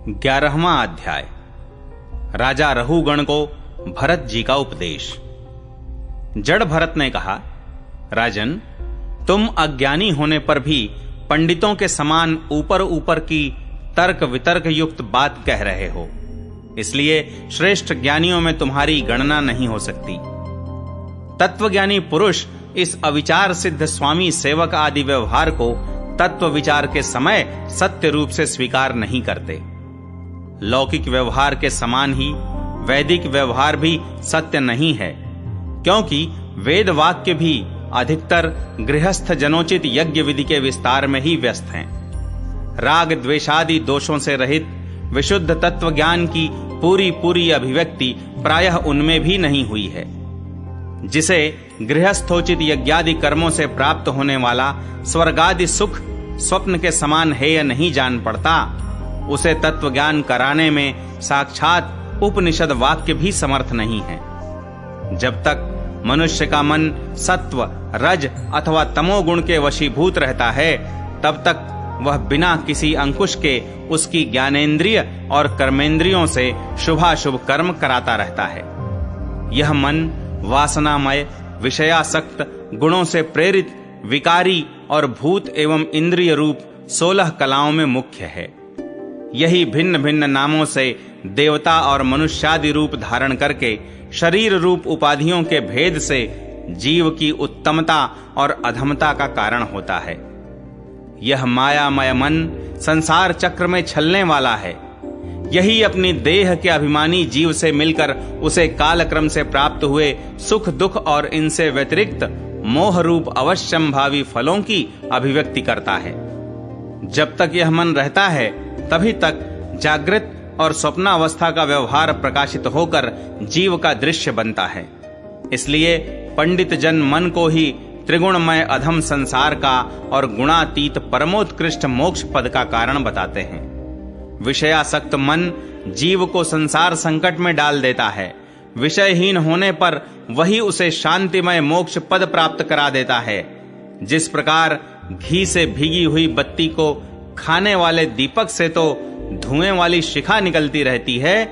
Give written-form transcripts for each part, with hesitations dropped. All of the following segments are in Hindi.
11वां अध्याय। राजा रहुगण को भरत जी का उपदेश। जड़ भरत ने कहा, राजन, तुम अज्ञानी होने पर भी पंडितों के समान ऊपर ऊपर की तर्क वितर्क युक्त बात कह रहे हो, इसलिए श्रेष्ठ ज्ञानियों में तुम्हारी गणना नहीं हो सकती। तत्वज्ञानी पुरुष इस अविचार सिद्ध स्वामी सेवक आदि व्यवहार को तत्व विचार के समय सत्य रूप से स्वीकार नहीं करते। लौकिक व्यवहार के समान ही वैदिक व्यवहार भी सत्य नहीं है, क्योंकि वेद वाक्य भी अधिकतर गृहस्थ जनोचित यज्ञ विधि के विस्तार में ही व्यस्त हैं। राग द्वेषादि दोषों से रहित विशुद्ध तत्व ज्ञान की पूरी अभिव्यक्ति प्रायः उनमें भी नहीं हुई है। जिसे गृहस्थोचित यज्ञादि कर्मों से प्राप्त होने वाला स्वर्गादि सुख स्वप्न के समान हेय नहीं जान पड़ता, उसे तत्व ज्ञान कराने में साक्षात उपनिषद वाक्य भी समर्थ नहीं है। जब तक मनुष्य का मन सत्व, रज अथवा तमोगुण के वशीभूत रहता है, तब तक वह बिना किसी अंकुश के उसकी ज्ञानेंद्रिय और कर्मेंद्रियों से शुभाशुभ कर्म कराता रहता है। यह मन वासनामय, विषयासक्त, गुणों से प्रेरित, विकारी और भूत एवं इंद्रिय रूप 16 कलाओं में मुख्य है। यही भिन्न भिन्न नामों से देवता और मनुष्यादि रूप धारण करके शरीर रूप उपाधियों के भेद से जीव की उत्तमता और अधमता का कारण होता है। यह मायामय मन संसार चक्र में छलने वाला है। यही अपनी देह के अभिमानी जीव से मिलकर उसे कालक्रम से प्राप्त हुए सुख दुख और इनसे व्यतिरिक्त मोह रूप अवश्यंभावी फलों की अभिव्यक्ति करता है। जब तक यह मन रहता है, तभी तक जागृत और स्वप्नावस्था का व्यवहार प्रकाशित होकर जीव का दृश्य बनता है। इसलिए पंडित जन मन को ही त्रिगुणमय अधम संसार का और गुणातीत परमोत्कृष्ट मोक्ष पद का कारण बताते हैं। विषयासक्त मन जीव को संसार संकट में डाल देता है। विषयहीन होने पर वही उसे शांतिमय मोक्ष पद प्राप्त करा देता है। जिस प्रकार घी से भीगी हुई बत्ती को खाने वाले दीपक से तो धुएं वाली शिखा निकलती रहती है,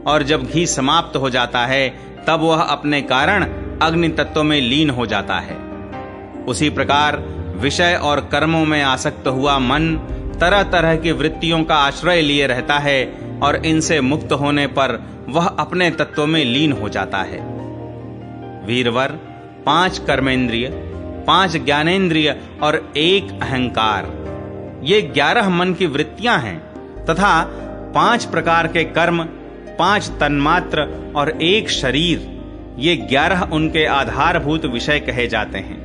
और जब घी समाप्त हो जाता है तब वह अपने कारण अग्नि तत्व में लीन हो जाता है। उसी प्रकार विषय और कर्मों में आसक्त हुआ मन तरह तरह की वृत्तियों का आश्रय लिए रहता है, और इनसे मुक्त होने पर वह अपने तत्व में लीन हो जाता है। वीरवर, 5 कर्मेंद्रिय, 5 ज्ञानेंद्रिय और 1 अहंकार, ये 11 मन की वृत्तियां हैं तथा 5 प्रकार के कर्म, 5 तन्मात्र और 1 शरीर, ये 11 उनके आधारभूत विषय कहे जाते हैं।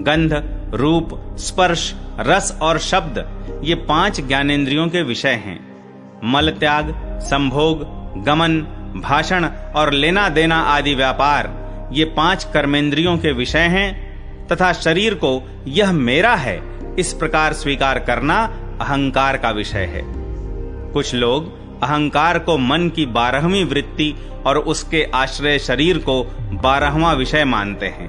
गंध, रूप, स्पर्श, रस और शब्द, ये 5 ज्ञानेंद्रियों के विषय हैं। मल त्याग, संभोग, गमन, भाषण और लेना देना आदि व्यापार, ये 5 कर्मेंद्रियों के विषय हैं तथा शरीर को यह मेरा है इस प्रकार स्वीकार करना अहंकार का विषय है। कुछ लोग अहंकार को मन की 12वीं वृत्ति और उसके आश्रय शरीर को 12वां विषय मानते हैं।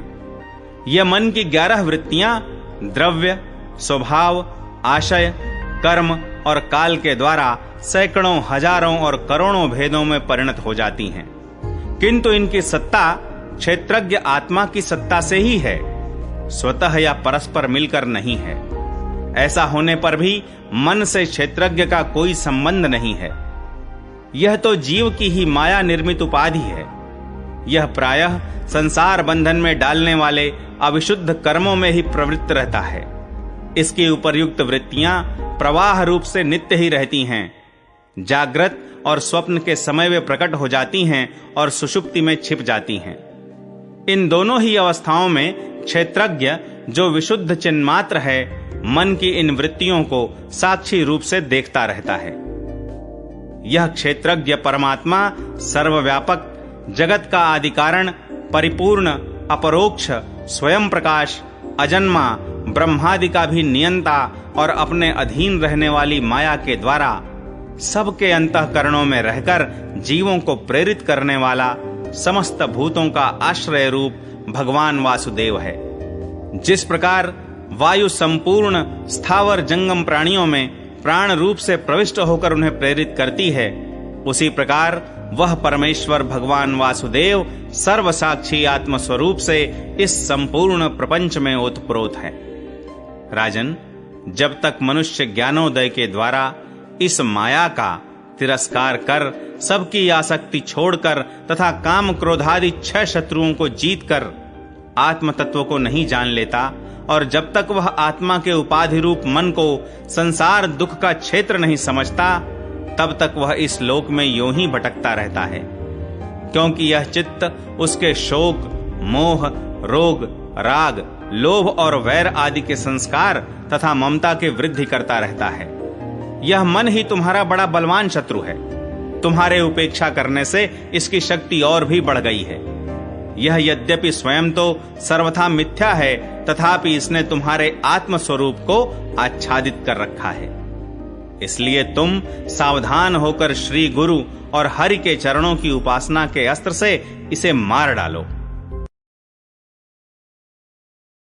यह मन की 11 वृत्तियां द्रव्य, स्वभाव, आशय, कर्म और काल के द्वारा सैकड़ों, हजारों और करोड़ों भेदों में परिणत हो जाती हैं, किंतु इनकी सत्ता क्षेत्रज्ञ आत्मा की सत्ता से ही है, स्वतः या परस्पर मिलकर नहीं है। ऐसा होने पर भी मन से क्षेत्रज्ञ का कोई संबंध नहीं है। यह तो जीव की ही माया निर्मित उपाधि है। यह प्रायः संसार बंधन में डालने वाले अविशुद्ध कर्मों में ही प्रवृत्त रहता है। इसकी उपर्युक्त वृत्तियां प्रवाह रूप से नित्य ही रहती हैं। जागृत और स्वप्न के समय वे प्रकट हो जाती हैं और सुषुप्ति में छिप जाती हैं। इन दोनों ही अवस्थाओं में क्षेत्रज्ञ, जो विशुद्ध चिन्मात्र है, मन की इन वृत्तियों को साक्षी रूप से देखता रहता है। यह क्षेत्रज्ञ परमात्मा सर्वव्यापक, जगत का आदि कारण, परिपूर्ण, अपरोक्ष, स्वयं प्रकाश, अजन्मा, ब्रह्मादि का भी नियंता और अपने अधीन रहने वाली माया के द्वारा सबके अंतःकरणों में रहकर जीवों को प्रेरित करने वाला समस्त भूतों का आश्रय रूप भगवान वासुदेव है। जिस प्रकार वायु संपूर्ण स्थावर जंगम प्राणियों में प्राण रूप से प्रविष्ट होकर उन्हें प्रेरित करती है, उसी प्रकार वह परमेश्वर भगवान वासुदेव सर्वसाक्षी आत्म स्वरूप से इस संपूर्ण प्रपंच में ओतप्रोत है। राजन, जब तक मनुष्य ज्ञानोदय के द्वारा इस माया का तिरस्कार कर, सबकी आसक्ति छोड़कर तथा काम क्रोधादि 6 शत्रुओं को जीतकर आत्म तत्व को नहीं जान लेता, और जब तक वह आत्मा के उपाधि रूप मन को संसार दुख का क्षेत्र नहीं समझता, तब तक वह इस लोक में यूं ही भटकता रहता है, क्योंकि यह चित्त उसके शोक, मोह, रोग, राग, लोभ और वैर आदि के संस्कार तथा ममता के वृद्धि करता रहता है। यह मन ही तुम्हारा बड़ा बलवान शत्रु है। तुम्हारे उपेक्षा करने से इसकी शक्ति और भी बढ़ गई है। यह यद्यपि स्वयं तो सर्वथा मिथ्या है, तथापि इसने तुम्हारे आत्म स्वरूप को आच्छादित कर रखा है। इसलिए तुम सावधान होकर श्री गुरु और हरि के चरणों की उपासना के अस्त्र से इसे मार डालो।